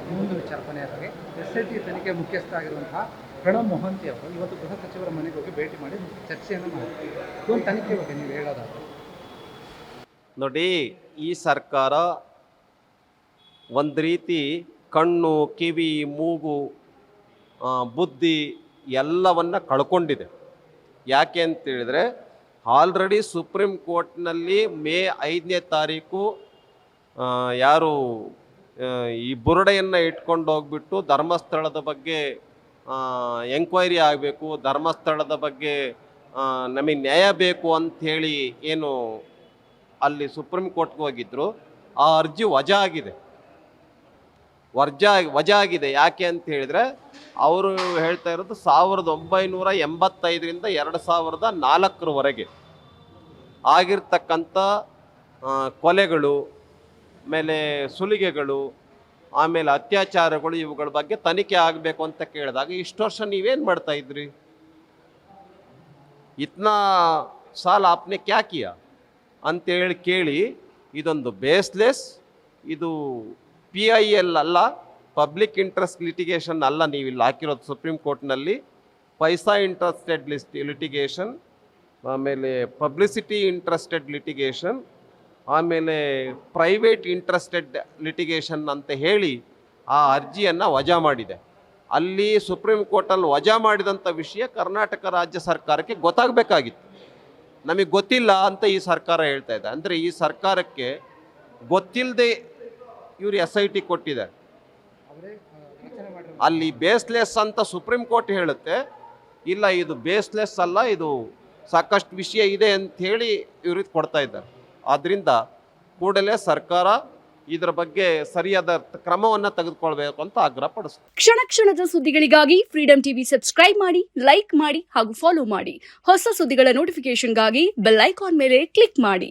ಇನ್ನೊಂದು ವಿಚಾರ ಕೊನೆಯದಾಗಿ SIT ತನಿಖೆ ಮುಖ್ಯಸ್ಥ ಆಗಿರುವಂತಹ ಪ್ರಣಬ್ ಮೊಹಂತಿ ಅವರು ಇವತ್ತು ಗೃಹ ಸಚಿವರ ಮನೆಗೆ ಹೋಗಿ ಭೇಟಿ ಮಾಡಿ ಚರ್ಚೆಯನ್ನು ಮಾಡಿದ್ದಾರೆ. ಇದೊಂದು ತನಿಖೆ ಬಗ್ಗೆ ನೀವು ಹೇಳೋದಾದ್ರೆ ನೋಡಿ, ಈ ಸರ್ಕಾರ ಒಂದು ರೀತಿ ಕಣ್ಣು, ಕಿವಿ, ಮೂಗು, ಬುದ್ಧಿ ಎಲ್ಲವನ್ನ ಕಳ್ಕೊಂಡಿದೆ. ಯಾಕೆ ಅಂತೇಳಿದರೆ ಆಲ್ರೆಡಿ ಸುಪ್ರೀಂ ಕೋರ್ಟ್ನಲ್ಲಿ ಮೇ 5ನೇ ತಾರೀಕು ಯಾರು ಈ ಬುರುಡೆಯನ್ನು ಇಟ್ಕೊಂಡು ಹೋಗ್ಬಿಟ್ಟು ಧರ್ಮಸ್ಥಳದ ಬಗ್ಗೆ ಎಂಕ್ವೈರಿ ಆಗಬೇಕು, ಧರ್ಮಸ್ಥಳದ ಬಗ್ಗೆ ನಮಗೆ ನ್ಯಾಯ ಬೇಕು ಅಂಥೇಳಿ ಏನು ಅಲ್ಲಿ ಸುಪ್ರೀಂ ಕೋರ್ಟ್ಗೆ ಹೋಗಿದ್ರು, ಆ ಅರ್ಜಿ ವಜಾ ಆಗಿದೆ. ವಜಾ ಆಗಿದೆ. ಯಾಕೆ ಅಂತ ಹೇಳಿದರೆ ಅವರು ಹೇಳ್ತಾ ಇರೋದು 1985ರಿಂದ 2004ರವರೆಗೆ ಆಗಿರ್ತಕ್ಕಂಥ ಕೊಲೆಗಳು, ಆಮೇಲೆ ಸುಲಿಗೆಗಳು, ಆಮೇಲೆ ಅತ್ಯಾಚಾರಗಳು, ಇವುಗಳ ಬಗ್ಗೆ ತನಿಖೆ ಆಗಬೇಕು ಅಂತ ಕೇಳಿದಾಗ ಇಷ್ಟು ವರ್ಷ ನೀವೇನು ಮಾಡ್ತಾ ಇದ್ರಿ? ಇತ್ನಾ ಸಾಲ ಆಪ್ನೆ ಕ್ಯಾ ಕಿಯಾ ಅಂತೇಳಿ ಕೇಳಿ, ಇದೊಂದು ಬೇಸ್ಲೆಸ್, ಇದು PIL ಅಲ್ಲ, ಪಬ್ಲಿಕ್ ಇಂಟ್ರೆಸ್ಟ್ ಲಿಟಿಗೇಷನ್ ಅಲ್ಲ ನೀವಿಲ್ಲಿ ಹಾಕಿರೋದು ಸುಪ್ರೀಂ ಕೋರ್ಟ್ನಲ್ಲಿ. ಪೈಸಾ ಇಂಟ್ರೆಸ್ಟೆಡ್ ಲಿಟಿಗೇಷನ್, ಆಮೇಲೆ ಪಬ್ಲಿಸಿಟಿ ಇಂಟ್ರೆಸ್ಟೆಡ್ ಲಿಟಿಗೇಷನ್, ಆಮೇಲೆ ಪ್ರೈವೇಟ್ ಇಂಟ್ರೆಸ್ಟೆಡ್ ಲಿಟಿಗೇಷನ್ ಅಂತ ಹೇಳಿ ಆ ಅರ್ಜಿಯನ್ನು ವಜಾ ಮಾಡಿದೆ. ಅಲ್ಲಿ ಸುಪ್ರೀಂ ಕೋರ್ಟಲ್ಲಿ ವಜಾ ಮಾಡಿದಂಥ ವಿಷಯ ಕರ್ನಾಟಕ ರಾಜ್ಯ ಸರ್ಕಾರಕ್ಕೆ ಗೊತ್ತಾಗಬೇಕಾಗಿತ್ತು. ನಮಗೆ ಗೊತ್ತಿಲ್ಲ ಅಂತ ಈ ಸರ್ಕಾರ ಹೇಳ್ತಾ ಇದೆ. ಅಂದರೆ ಈ ಸರ್ಕಾರಕ್ಕೆ ಗೊತ್ತಿಲ್ಲದೆ ಇವರು SIT ಕೊಟ್ಟಿದ್ದಾರೆ. ಅಲ್ಲಿ ಬೇಸ್ಲೆಸ್ ಅಂತ ಸುಪ್ರೀಂ ಕೋರ್ಟ್ ಹೇಳುತ್ತೆ, ಇಲ್ಲ ಇದು ಬೇಸ್ಲೆಸ್ ಅಲ್ಲ, ಇದು ಸಾಕಷ್ಟು ವಿಷಯ ಇದೆ ಅಂಥೇಳಿ ಇವ್ರಿಗೆ ಕೊಡ್ತಾ ಇದ್ದಾರೆ. ಆದ್ದರಿಂದ ಕೂಡಲೇ ಸರ್ಕಾರ ಇದರ ಬಗ್ಗೆ ಸರಿಯಾದ ಕ್ರಮವನ್ನು ತೆಗೆದುಕೊಳ್ಬೇಕು ಅಂತ ಆಗ್ರಹ ಪಡಿಸ್ತಾರೆ. ಕ್ಷಣ ಕ್ಷಣದ ಸುದ್ದಿಗಳಿಗಾಗಿ ಫ್ರೀಡಂ ಟಿವಿ ಸಬ್ಸ್ಕ್ರೈಬ್ ಮಾಡಿ, ಲೈಕ್ ಮಾಡಿ ಹಾಗೂ ಫಾಲೋ ಮಾಡಿ. ಹೊಸ ಸುದ್ದಿಗಳ ನೋಟಿಫಿಕೇಶನ್ಗಾಗಿ ಬೆಲ್ ಐಕಾನ್ ಮೇಲೆ ಕ್ಲಿಕ್ ಮಾಡಿ.